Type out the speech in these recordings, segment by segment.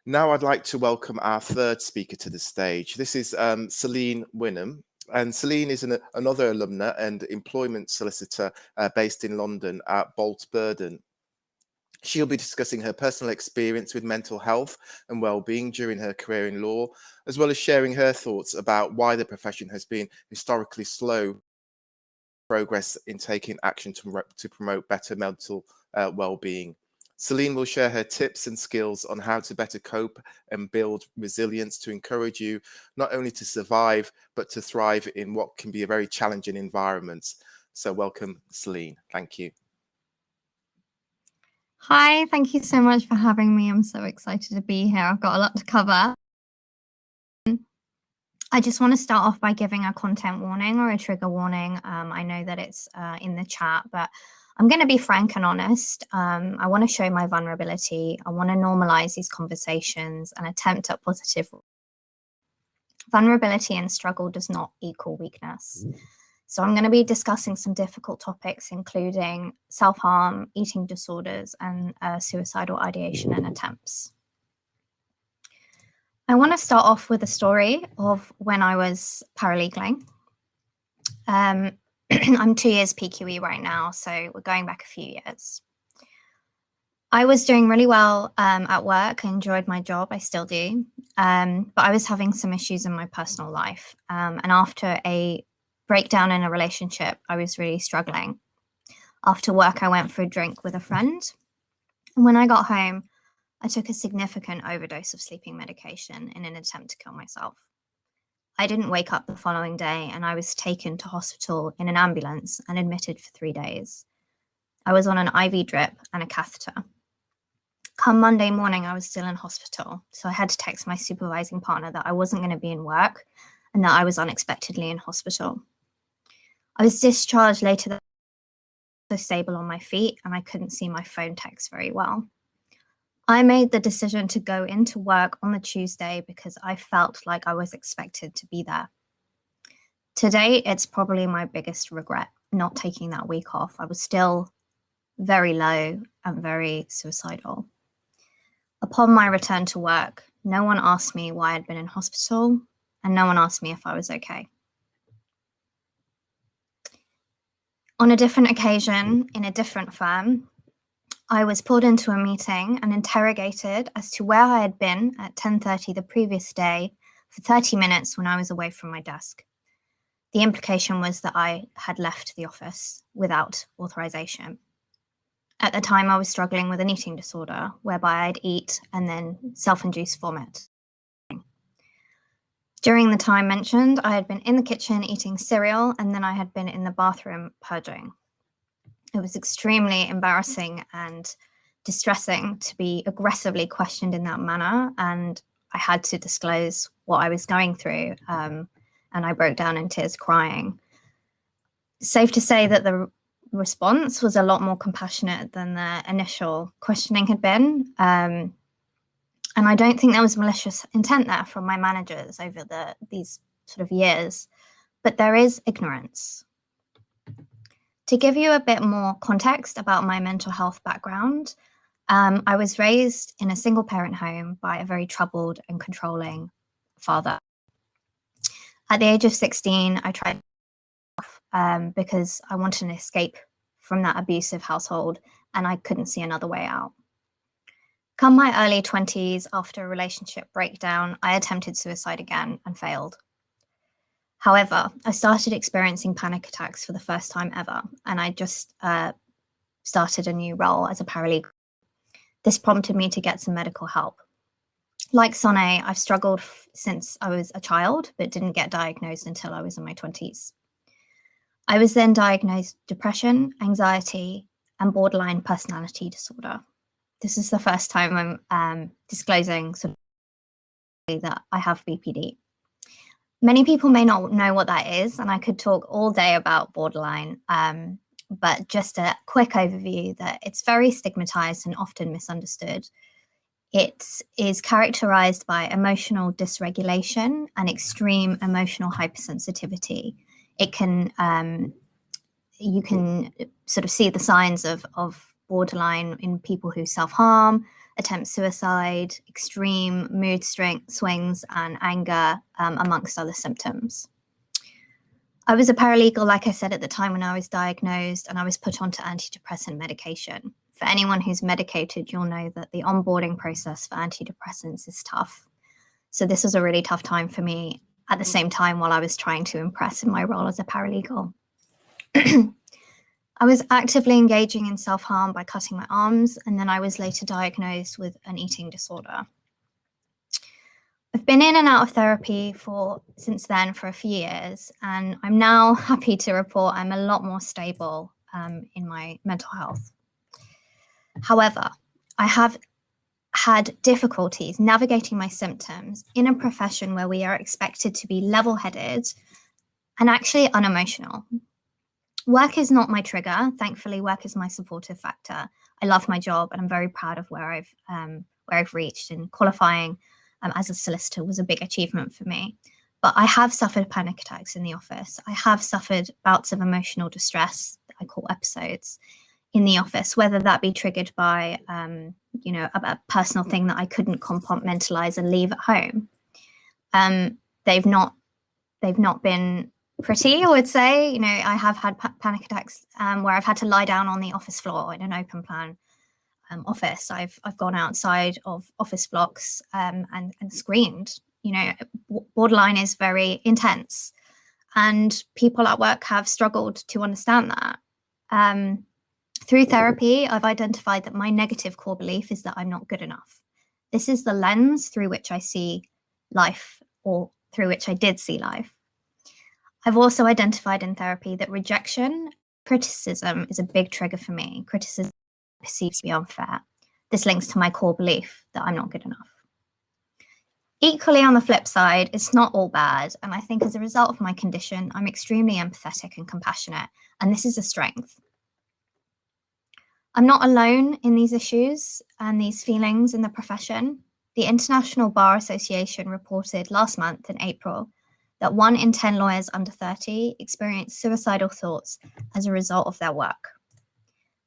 Now I'd like to welcome our third speaker to the stage. This is Céline Winham. And Céline is another alumna and employment solicitor based in London at Bolt Burdon. She'll be discussing her personal experience with mental health and well-being during her career in law, as well as sharing her thoughts about why the profession has been historically slow progress in taking action to promote better mental well-being. Céline will share her tips and skills on how to better cope and build resilience to encourage you not only to survive, but to thrive in what can be a very challenging environment. So welcome, Céline. Thank you. Hi, thank you so much for having me. I'm so excited to be here. I've got a lot to cover. I just want to start off by giving a content warning or a trigger warning. I know that it's in the chat, but I'm going to be frank and honest. I want to show my vulnerability. I want to normalize these conversations and attempt at positive. Vulnerability and struggle does not equal weakness. So I'm going to be discussing some difficult topics, including self-harm, eating disorders, and suicidal ideation and attempts. I want to start off with a story of when I was paralegaling. I'm 2 years PQE right now, so we're going back a few years. I was doing really well at work. I enjoyed my job. I still do. But I was having some issues in my personal life. And after a breakdown in a relationship, I was really struggling. After work, I went for a drink with a friend. And when I got home, I took a significant overdose of sleeping medication in an attempt to kill myself. I didn't wake up the following day, and I was taken to hospital in an ambulance and admitted for 3 days. I was on an IV drip and a catheter. Come Monday morning, I was still in hospital, so I had to text my supervising partner that I wasn't going to be in work and that I was unexpectedly in hospital. I was discharged later that I was stable on my feet, and I couldn't see my phone text very well. I made the decision to go into work on the Tuesday because I felt like I was expected to be there. Today, it's probably my biggest regret not taking that week off. I was still very low and very suicidal. Upon my return to work, no one asked me why I'd been in hospital, and no one asked me if I was okay. On a different occasion, in a different firm, I was pulled into a meeting and interrogated as to where I had been at 10:30 the previous day for 30 minutes when I was away from my desk. The implication was that I had left the office without authorization. At the time, I was struggling with an eating disorder whereby I'd eat and then self-induce vomit. During the time mentioned, I had been in the kitchen eating cereal, and then I had been in the bathroom purging. It was extremely embarrassing and distressing to be aggressively questioned in that manner, and I had to disclose what I was going through, and I broke down in tears crying. Safe to say that the response was a lot more compassionate than the initial questioning had been, and I don't think there was malicious intent there from my managers over these sort of years, but there is ignorance. To give you a bit more context about my mental health background, I was raised in a single parent home by a very troubled and controlling father. At the age of 16, I tried because I wanted an escape from that abusive household, and I couldn't see another way out. Come my early 20s, after a relationship breakdown, I attempted suicide again and failed. However, I started experiencing panic attacks for the first time ever, and I just started a new role as a paralegal. This prompted me to get some medical help. Like Sonne, I've struggled since I was a child, but didn't get diagnosed until I was in my 20s. I was then diagnosed with depression, anxiety, and borderline personality disorder. This is the first time I'm disclosing that I have BPD. Many people may not know what that is, and I could talk all day about borderline, but just a quick overview that it's very stigmatized and often misunderstood. It is characterized by emotional dysregulation and extreme emotional hypersensitivity. It can, you can sort of see the signs of borderline in people who self-harm, attempt suicide, extreme mood swings, and anger, amongst other symptoms. I was a paralegal, like I said, at the time when I was diagnosed, and I was put onto antidepressant medication. For anyone who's medicated, you'll know that the onboarding process for antidepressants is tough. So this was a really tough time for me at the same time while I was trying to impress in my role as a paralegal. I was actively engaging in self-harm by cutting my arms, and then I was later diagnosed with an eating disorder. I've been in and out of therapy since then for a few years, and I'm now happy to report I'm a lot more stable in my mental health. However, I have had difficulties navigating my symptoms in a profession where we are expected to be level-headed and actually unemotional. Work is not my trigger. Thankfully, work is my supportive factor. I love my job, and I'm very proud of where I've reached. And qualifying as a solicitor was a big achievement for me. But I have suffered panic attacks in the office. I have suffered bouts of emotional distress, that I call episodes, in the office, whether that be triggered by a personal thing that I couldn't compartmentalize and leave at home. They've not been pretty, I would say. I have had panic attacks where I've had to lie down on the office floor in an open plan office. I've gone outside of office blocks and screamed. Borderline is very intense, and people at work have struggled to understand that. Through therapy, I've identified that my negative core belief is that I'm not good enough. This is the lens through which I see life, or through which I did see life. I've also identified in therapy that rejection, criticism is a big trigger for me. Criticism perceived to be unfair. This links to my core belief that I'm not good enough. Equally, on the flip side, it's not all bad. And I think as a result of my condition, I'm extremely empathetic and compassionate. And this is a strength. I'm not alone in these issues and these feelings in the profession. The International Bar Association reported last month in April that 1 in 10 lawyers under 30 experience suicidal thoughts as a result of their work.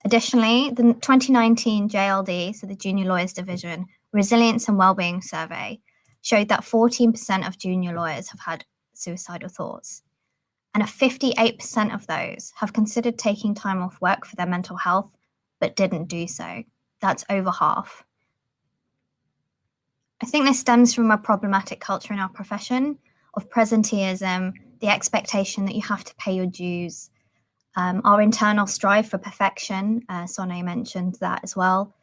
Additionally, the 2019 JLD, so the Junior Lawyers Division, Resilience and Wellbeing Survey showed that 14% of junior lawyers have had suicidal thoughts. And 58% of those have considered taking time off work for their mental health, but didn't do so. That's over half. I think this stems from a problematic culture in our profession of presenteeism, the expectation that you have to pay your dues, our internal strive for perfection. Céline mentioned that as well.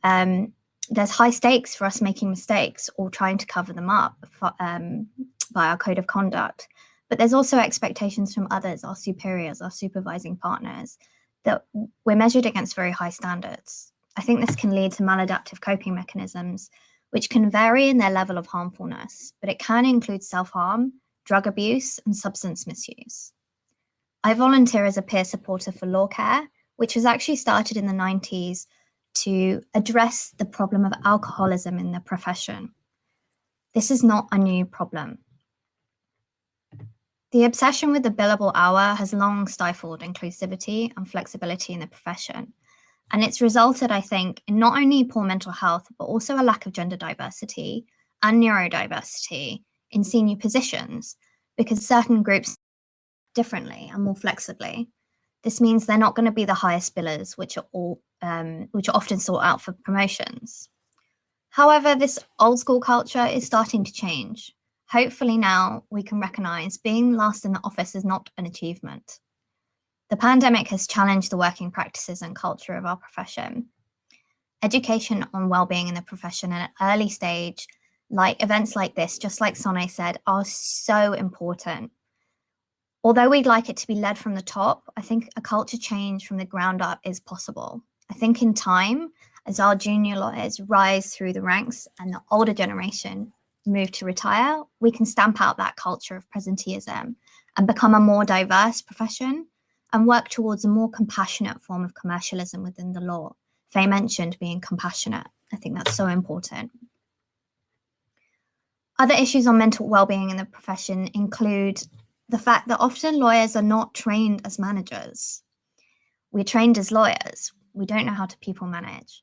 There's high stakes for us making mistakes or trying to cover them up by our code of conduct. But there's also expectations from others, our superiors, our supervising partners, that we're measured against very high standards. I think this can lead to maladaptive coping mechanisms, which can vary in their level of harmfulness, but it can include self-harm, drug abuse, and substance misuse. I volunteer as a peer supporter for Law Care, which was actually started in the 90s to address the problem of alcoholism in the profession. This is not a new problem. The obsession with the billable hour has long stifled inclusivity and flexibility in the profession. And it's resulted, I think, in not only poor mental health, but also a lack of gender diversity and neurodiversity in senior positions, because certain groups differently and more flexibly. This means they're not going to be the highest billers, which are often sought out for promotions. However, this old school culture is starting to change. Hopefully now we can recognise being last in the office is not an achievement. The pandemic has challenged the working practices and culture of our profession. Education on wellbeing in the profession at an early stage, like events like this, just like Céline said, are so important. Although we'd like it to be led from the top, I think a culture change from the ground up is possible. I think in time, as our junior lawyers rise through the ranks and the older generation move to retire, we can stamp out that culture of presenteeism and become a more diverse profession and work towards a more compassionate form of commercialism within the law. Faye mentioned being compassionate. I think that's so important. Other issues on mental well-being in the profession include the fact that often lawyers are not trained as managers. We're trained as lawyers. We don't know how to people manage.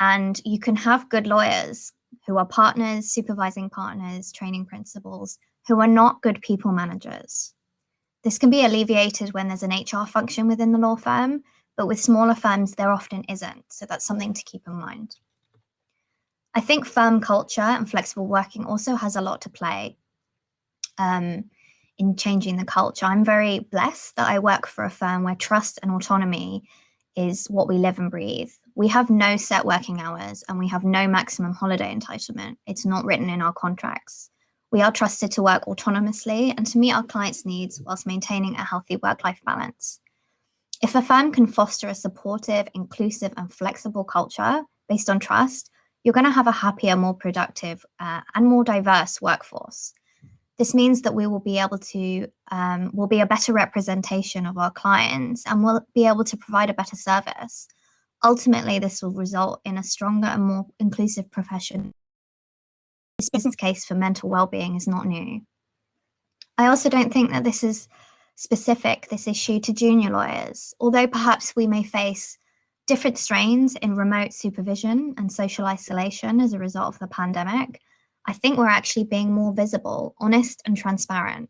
And you can have good lawyers who are partners, supervising partners, training principals, who are not good people managers. This can be alleviated when there's an HR function within the law firm, but with smaller firms, there often isn't. So that's something to keep in mind. I think firm culture and flexible working also has a lot to play in changing the culture. I'm very blessed that I work for a firm where trust and autonomy is what we live and breathe. We have no set working hours and we have no maximum holiday entitlement. It's not written in our contracts. We are trusted to work autonomously and to meet our clients' needs whilst maintaining a healthy work-life balance. If a firm can foster a supportive, inclusive, and flexible culture based on trust, you're going to have a happier, more productive, and more diverse workforce. This means that we will be able to, will be a better representation of our clients and we'll be able to provide a better service. Ultimately, this will result in a stronger and more inclusive profession. This business case for mental well-being is not new. I also don't think that this is specific, this issue, to junior lawyers, although perhaps we may face different strains in remote supervision and social isolation as a result of the pandemic. I think we're actually being more visible, honest, and transparent.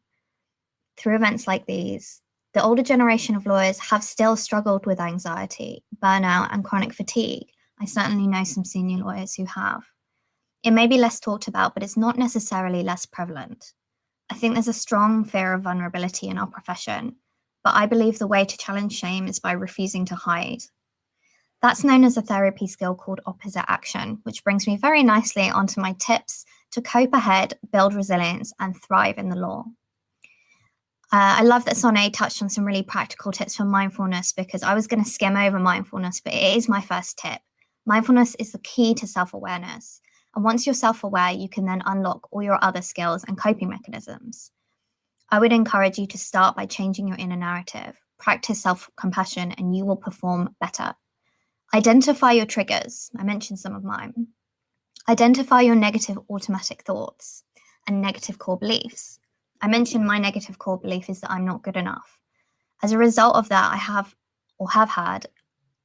Through events like these, the older generation of lawyers have still struggled with anxiety, burnout, and chronic fatigue. I certainly know some senior lawyers who have. It may be less talked about, but it's not necessarily less prevalent. I think there's a strong fear of vulnerability in our profession, but I believe the way to challenge shame is by refusing to hide. That's known as a therapy skill called opposite action, which brings me very nicely onto my tips to cope ahead, build resilience, and thrive in the law. I love that Sonia touched on some really practical tips for mindfulness, because I was going to skim over mindfulness, but it is my first tip. Mindfulness is the key to self-awareness. And once you're self-aware, you can then unlock all your other skills and coping mechanisms. I would encourage you to start by changing your inner narrative. Practice self-compassion and you will perform better. Identify your triggers. I mentioned some of mine. Identify your negative automatic thoughts and negative core beliefs. I mentioned my negative core belief is that I'm not good enough. As a result of that, I have had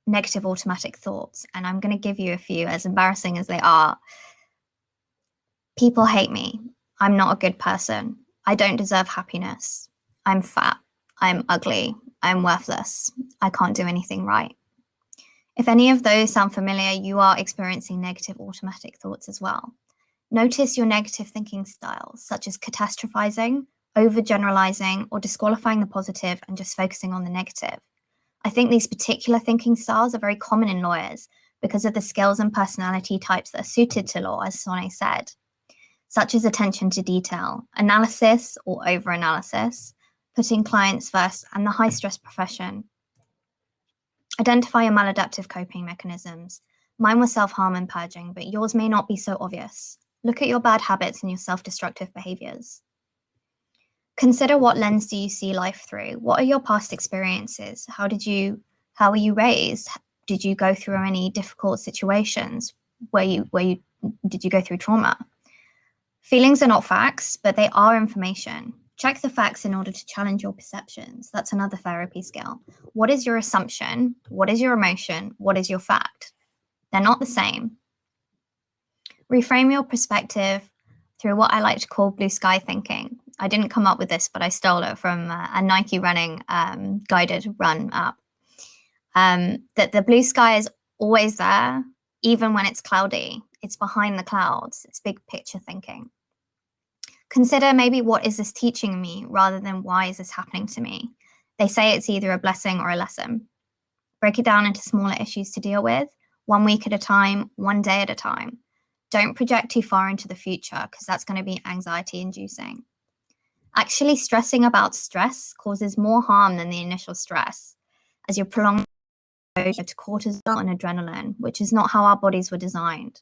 negative automatic thoughts, and I'm going to give you a few, as embarrassing as they are. People hate me. I'm not a good person. I don't deserve happiness. I'm fat. I'm ugly. I'm worthless. I can't do anything right. If any of those sound familiar, you are experiencing negative automatic thoughts as well. Notice your negative thinking styles, such as catastrophizing, overgeneralizing, or disqualifying the positive and just focusing on the negative. I think these particular thinking styles are very common in lawyers because of the skills and personality types that are suited to law, as Sonia said, such as attention to detail, analysis or over-analysis, putting clients first, and the high-stress profession. Identify your maladaptive coping mechanisms. Mine was self-harm and purging, but yours may not be so obvious. Look at your bad habits and your self-destructive behaviors. Consider what lens do you see life through? What are your past experiences? How were you raised? Did you go through any difficult situations? Did you go through trauma? Feelings are not facts, but they are information. Check the facts in order to challenge your perceptions. That's another therapy skill. What is your assumption? What is your emotion? What is your fact? They're not the same. Reframe your perspective through what I like to call blue sky thinking. I didn't come up with this, but I stole it from a Nike running guided run app. That the blue sky is always there, even when it's cloudy. It's behind the clouds. It's big picture thinking. Consider maybe, what is this teaching me, rather than why is this happening to me? They say it's either a blessing or a lesson. Break it down into smaller issues to deal with, 1 week at a time, 1 day at a time. Don't project too far into the future, because that's going to be anxiety inducing. Actually, stressing about stress causes more harm than the initial stress, as you're prolonging exposure to cortisol and adrenaline, which is not how our bodies were designed.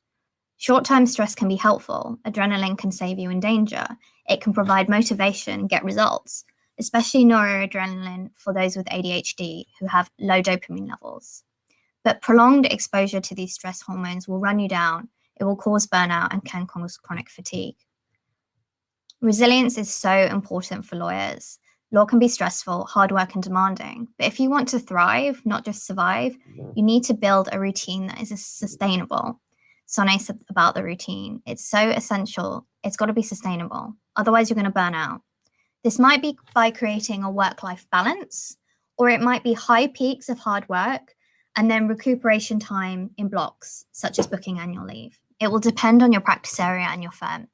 Short-term stress can be helpful. Adrenaline can save you in danger. It can provide motivation, get results, especially noradrenaline for those with ADHD who have low dopamine levels. But prolonged exposure to these stress hormones will run you down. It will cause burnout and can cause chronic fatigue. Resilience is so important for lawyers. Law can be stressful, hard work, and demanding. But if you want to thrive, not just survive, you need to build a routine that is sustainable. Sonné said about the routine, it's so essential. It's got to be sustainable. Otherwise, you're going to burn out. This might be by creating a work-life balance, or it might be high peaks of hard work and then recuperation time in blocks, such as booking annual leave. It will depend on your practice area and your firm,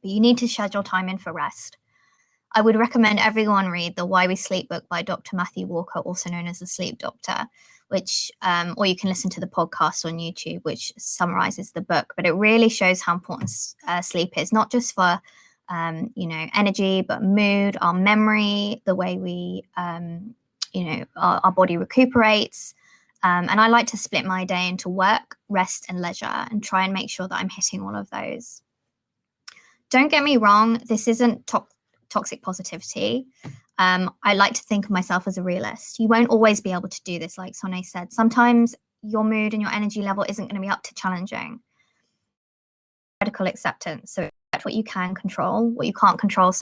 but you need to schedule time in for rest. I would recommend everyone read the Why We Sleep book by Dr. Matthew Walker, also known as the Sleep Doctor, which, or you can listen to the podcast on YouTube, which summarizes the book. But it really shows how important sleep is, not just for, energy, but mood, our memory, the way we, our body recuperates. And I like to split my day into work, rest, and leisure, and try and make sure that I'm hitting all of those. Don't get me wrong, this isn't toxic positivity. I like to think of myself as a realist. You won't always be able to do this, like Sonné said. Sometimes your mood and your energy level isn't going to be up to challenging. Radical acceptance. So accept what you can control, what you can't control,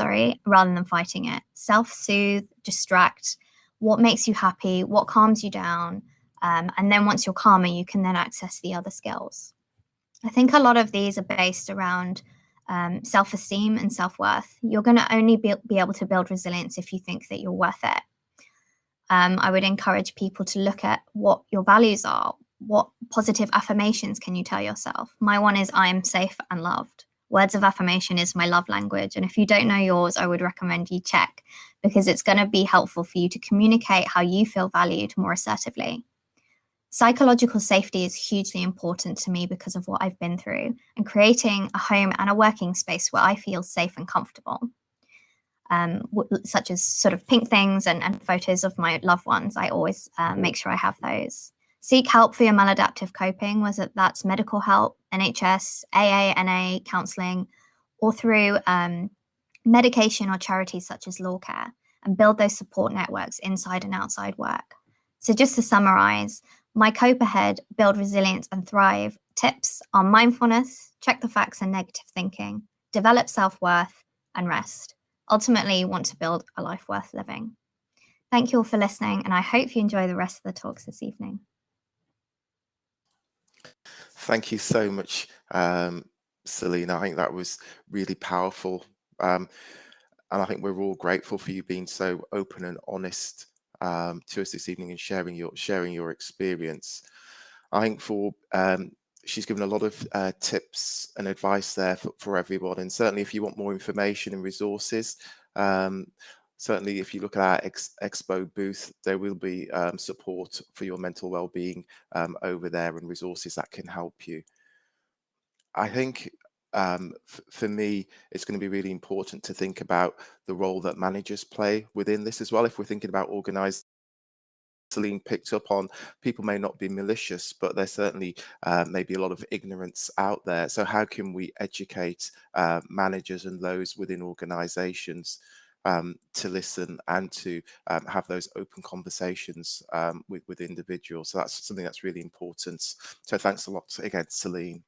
rather than fighting it. Self-soothe, distract, what makes you happy, what calms you down. And then once you're calmer, you can then access the other skills. I think a lot of these are based around self-esteem and self-worth. You're going to only be able to build resilience if you think that you're worth it. I would encourage people to look at what your values are. What positive affirmations can you tell yourself? My one is I am safe and loved. Words of affirmation is my love language. And if you don't know yours, I would recommend you check, because it's going to be helpful for you to communicate how you feel valued more assertively. Psychological safety is hugely important to me because of what I've been through, and creating a home and a working space where I feel safe and comfortable, such as sort of pink things and photos of my loved ones. I always make sure I have those. Seek help for your maladaptive coping, whether that's medical help, NHS, AA, NA, counselling, or through medication or charities such as Law Care, and build those support networks inside and outside work. So just to summarise, my cope ahead, build resilience and thrive tips are mindfulness, check the facts and negative thinking, develop self-worth, and rest. Ultimately, you want to build a life worth living. Thank you all for listening, and I hope you enjoy the rest of the talks this evening. Thank you so much, Céline. I think that was really powerful. And I think we're all grateful for you being so open and honest to us this evening and sharing your experience. I think she's given a lot of tips and advice there for everyone. And certainly if you want more information and resources, certainly if you look at our expo booth, there will be support for your mental well-being over there, and resources that can help you. I think for me, it's going to be really important to think about the role that managers play within this as well. If we're thinking about organised, Céline picked up on, people may not be malicious, but there's certainly maybe a lot of ignorance out there. So how can we educate managers and those within organisations to listen and to have those open conversations with individuals? So that's something that's really important. So thanks a lot again, Céline.